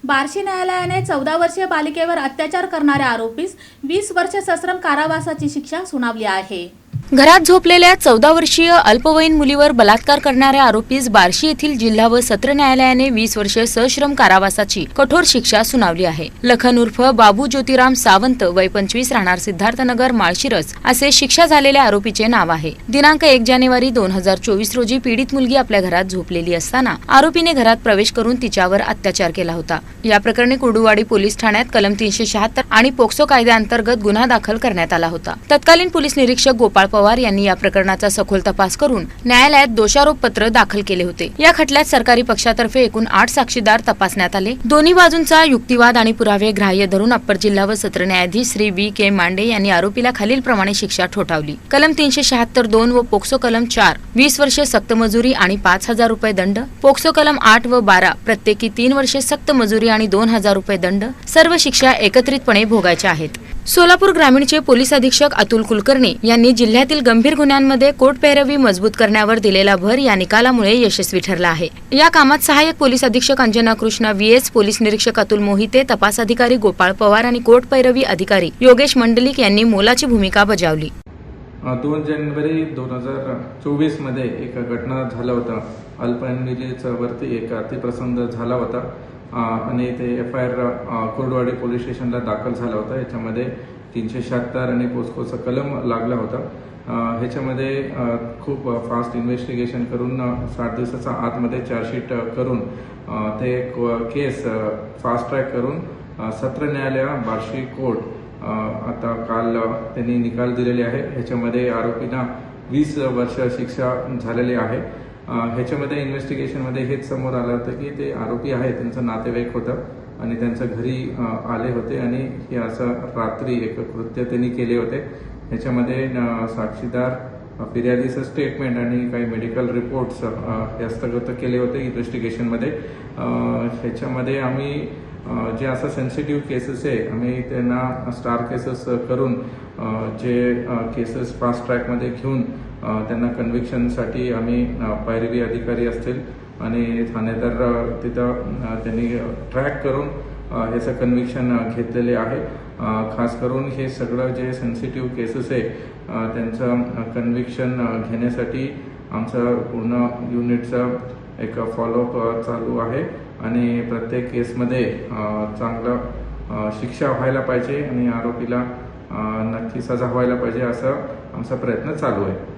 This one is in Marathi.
बार्शी न्यायालयाने 14 वर्षीय बालिकेवर अत्याचार करणाऱ्या आरोपीस 20 वर्ष सश्रम कारावासाची शिक्षा सुनावली आहे। घरात झोपलेल्या 14 वर्षीय अल्पवयीन मुलीवर बलात्कार करणाऱ्या आरोपीस बार्शी येथील जिल्हा व सत्र न्यायालयाने 20 वर्ष सश्रम कारावासाची कठोर शिक्षा सुनावली आहे। लखन उर्फ बाबू ज्योतिराम सावंत वय 25 राहणार सिद्धार्थनगर माळशिरस असे शिक्षा झालेल्या आरोपीचे नाव आहे। दिनांक 1 जानेवारी 2024 रोजी पीडित मुलगी आपल्या घरात झोपलेली असताना आरोपीने घरात प्रवेश करून तिच्यावर अत्याचार केला होता। या प्रकरणी कुर्डुवाडी पोलीस ठाण्यात कलम 376 आणि पोक्सो कायद्याअंतर्गत गुन्हा दाखल करण्यात आला होता। तत्कालीन पोलीस निरीक्षक गोपाळ पवार यांनी या प्रकरणाचा सखोल तपास करून न्यायालयात दोषारोप पत्र दाखल केले होते। या खटल्यात सरकारी पक्षातर्फे एकूण 8 साक्षीदार तपासण्यात आले। दोन्ही बाजूंचा युक्तिवाद आणि पुरावे ग्राह्य धरून अप्पर जिल्हा व सत्र न्यायाधीश श्री V.K. मांडे यांनी आरोपीला खालीलप्रमाणे शिक्षा ठोठावली। कलम 376(2) व पोक्सो कलम 4 20 वर्षे सक्त मजुरी आणि 5,000 रुपये दंड, पोक्सो कलम 8 व 12 प्रत्येकी 3 वर्षे सक्त मजुरी आणि 2,000 रुपये दंड, सर्व शिक्षा एकत्रितपणे भोगायच्या आहेत। सोलापूर ग्रामीणचे पोलीस अधीक्षक अतुल कुलकर्णी यांनी जिल्ह्यातील गंभीर गुन्ह्यांमध्ये कोर्ट पैरवी मजबूत करण्यावर दिलेला भर या निकालामुळे यशस्वी ठरला आहे। या कामात सहाय्यक पोलीस अधीक्षक अंजना कृष्णा V.S., पोलीस निरीक्षक अतुल मोहिते, तपास अधिकारी गोपाळ पवार आणि कोर्ट पैरवी अधिकारी योगेश मंडलिक यांनी मोलाची भूमिका बजावली। 2 जानेवारी 2024 मध्ये एक घटना झाला होता। अल्पवयीन मुलीवरती एक अतिप्रसंग झाला होता आणि ते FIR कुर्डुवाडी पोलीस स्टेशनला दाखल झाला होता। याच्यामध्ये 376 आणि पोस्कोचा कलम लागला होता। ह्याच्यामध्ये खूप फास्ट इन्व्हेस्टिगेशन करून 60 दिवसाच्या आतमध्ये चार्जशीट करून ते केस फास्ट ट्रॅक करून सत्र न्यायालय बार्शी कोर्ट आता काल त्यांनी निकाल दिलेले आहे। ह्याच्यामध्ये आरोपींना 20 वर्ष शिक्षा झालेली आहे। ह्याच्यामध्ये इन्व्हेस्टिगेशनमध्ये हेच समोर आलं होतं की ते आरोपी आहे त्यांचं नातेवाईक होतं आणि त्यांच्या घरी आले होते आणि हे असं रात्री एक कृत्य त्यांनी केले होते। ह्याच्यामध्ये साक्षीदार फिर्यादीचं स्टेटमेंट आणि काही मेडिकल रिपोर्ट्स हस्तगत केले होते इन्व्हेस्टिगेशनमध्ये। ह्याच्यामध्ये आम्ही जे असं सेन्सिटिव्ह केसेस आहे आम्ही त्यांना स्टार केसेस करून जे केसेस फास्ट ट्रॅकमध्ये घेऊन त्यांना कन्व्हिक्शनसाठी आम्ही पैरवी अधिकारी असतील आणि ठाणेदार तिथं त्यांनी ट्रॅक करून ह्याचं कन्व्हिक्शन घेतलेले आहे। खास करून हे सगळं जे सेन्सिटिव्ह केसेस आहे त्यांचं कन्व्हिक्शन घेण्यासाठी आमचं पूर्ण युनिटचं एक फॉलोअप चालू आहे आणि प्रत्येक केसमध्ये चांगलं शिक्षा व्हायला पाहिजे आणि आरोपीला नक्की सजा व्हायला पाहिजे असा आमचा प्रयत्न चालू आहे।